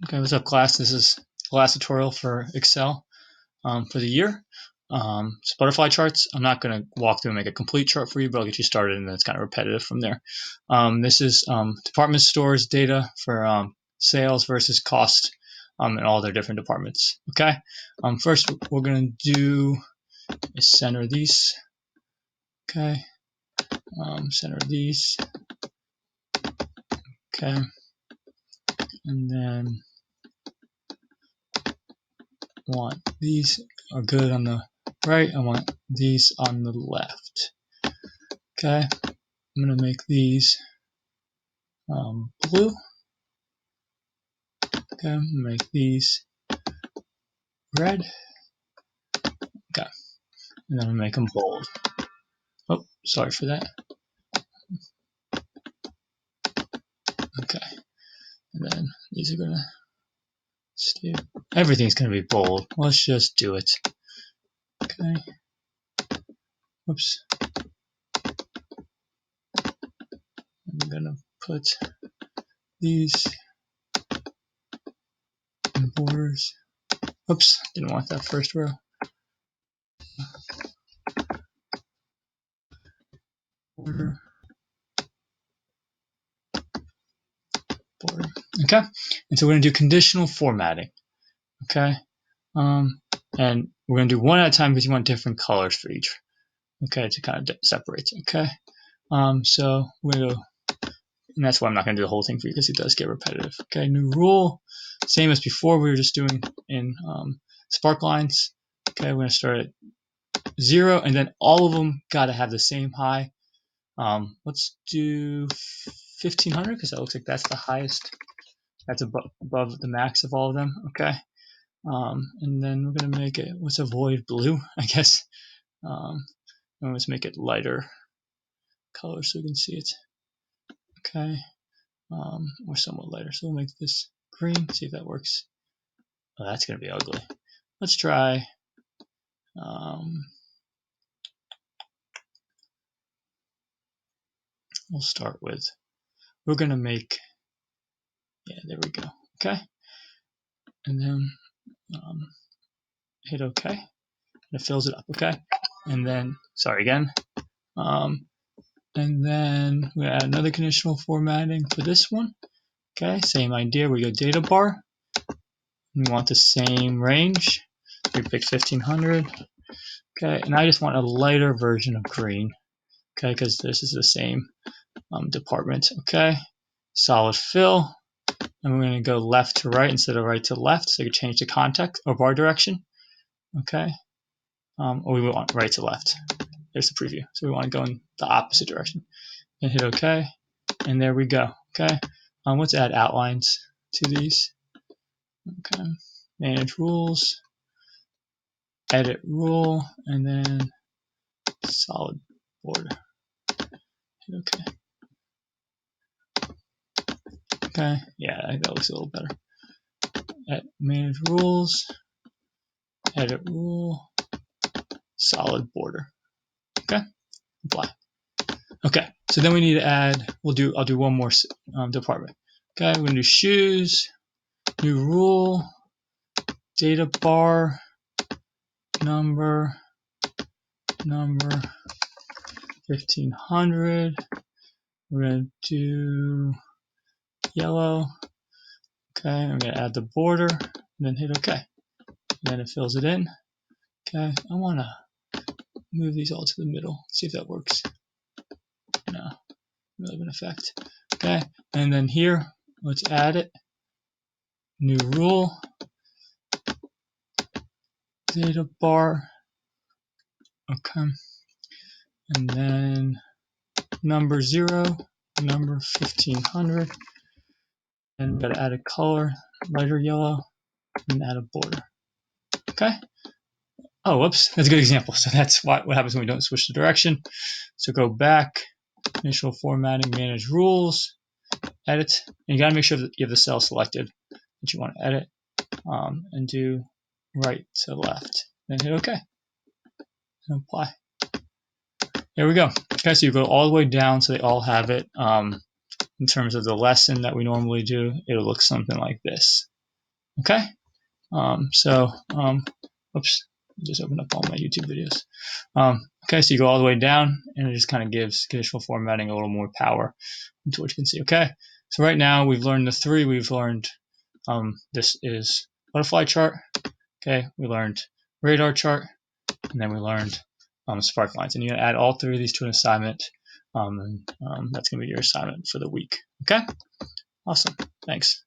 Okay, what's up, class? This is the last tutorial for Excel for the year. It's butterfly charts. I'm not going to walk through and make a complete chart for you, but I'll get you started, and then it's kind of repetitive from there. This is department stores data for sales versus cost in all their different departments. Okay. First, what we're going to do is center these. Okay. Center these. Okay. And then want these are good on the right. I want these on the left. Okay, I'm going to make these blue. Okay, I'm going to make these red. Okay, and then I'm going to make them bold. Oh, sorry for that. Okay, and then these are going to stay. Everything's going to be bold. Let's just do it. Okay. Oops. I'm going to put these in borders. Oops, didn't want that first row. Border. Border. Okay, and so we're going to do conditional formatting. Okay, and we're going to do one at a time because you want different colors for each. Okay, to kind of separate. Okay, so we'll, and that's why I'm not going to do the whole thing for you because it does get repetitive. Okay, new rule, same as before. We were just doing in sparklines. Okay, we're going to start at 0, and then all of them got to have the same high. Let's do 1500 because that looks like that's the highest. That's above the max of all of them. Okay, and then we're going to make it. Let's avoid blue, I guess. And let's make it lighter color so we can see it. Okay, or somewhat lighter. So we'll make this green. See if that works. Oh, that's going to be ugly. Let's try. We'll start with. We're going to make. Yeah, there we go. Okay, and then hit OK. And it fills it up. Okay, and then sorry again. And then we add another conditional formatting for this one. Okay, same idea. We go data bar. We want the same range. We picked 1500. Okay, and I just want a lighter version of green. Okay, because this is the same department. Okay, solid fill. And we're going to go left to right instead of right to left. So you can change the context or bar direction. Okay, or we want right to left. There's the preview. So we want to go in the opposite direction. And hit OK. And there we go. Okay, let's add outlines to these. Okay, manage rules, edit rule, and then solid border. Hit OK. Okay, yeah, that looks a little better. Manage rules, edit rule, solid border. Okay, apply. Okay, so then we need to add. I'll do one more department. Okay, we're gonna do shoes, new rule, data bar, number 1500. We're gonna do yellow. Okay, I'm gonna add the border, and then hit OK. And then it fills it in. Okay, I wanna move these all to the middle. See if that works. No, really an effect. Okay, and then here, let's add it. New rule, data bar. Okay, and then number 0, number 1500, and gotta add a color, lighter yellow, and add a border. Okay. Oh, whoops, that's a good example. So that's what happens when we don't switch the direction. So go back, initial formatting, manage rules, edit, and you gotta make sure that you have the cell selected that you want to edit, and do right to left. Then hit OK and apply. There we go. Okay, so you go all the way down so they all have it. In terms of the lesson that we normally do, it'll look something like this. Okay. Oops, just opened up all my YouTube videos. Okay, so you go all the way down, and it just kind of gives conditional formatting a little more power into what you can see. Okay, so right now we've learned the three. We've learned this is butterfly chart. Okay, we learned radar chart, and then we learned spark lines. And you're gonna add all three of these to an assignment, and that's gonna be your assignment for the week. Okay, awesome. Thanks.